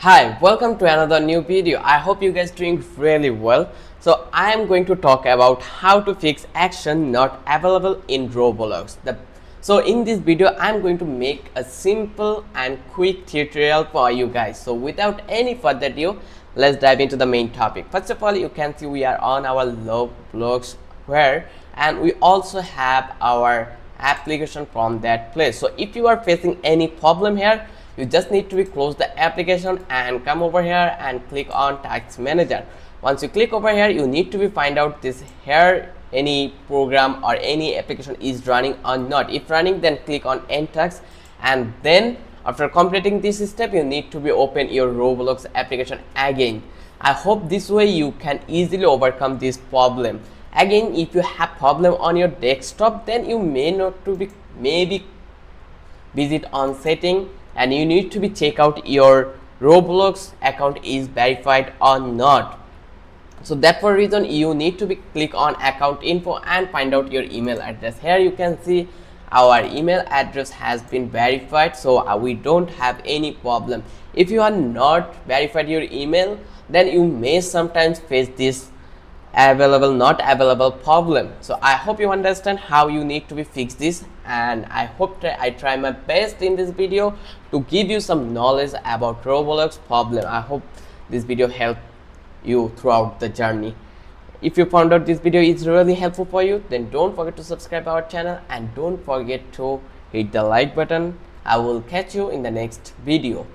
Hi, welcome to another new video. I hope you guys doing really well. So I am going to talk about how to fix action not available in Roblox. So in this video, I'm going to make a simple and quick tutorial for you guys. So without any further ado, let's dive into the main topic. First of all, you can see we are on our Roblox where, and we also have our application from that place. So if you are facing any problem here, you just need to close the application and come over here and click on task manager. Once you click over here, you need to find out this here any program or any application is running or not. If running, then click on end task, and then after completing this step, you need to open your Roblox application again. I hope this way you can easily overcome this problem. Again, if you have problem on your desktop, then you may not to be maybe visit on setting, and you need to check out your Roblox account is verified or not. So that for reason you need to click on account info and find out your email address. Here you can see our email address has been verified, so we don't have any problem. If you are not verified your email, then you may sometimes face this available not available problem. So I hope you understand how you need to fix this, and I hope I try my best in this video to give you some knowledge about Roblox problem. I hope this video helped you throughout the journey. If you found out this video is really helpful for you, then don't forget to subscribe our channel and don't forget to hit the like button. I will catch you in the next video.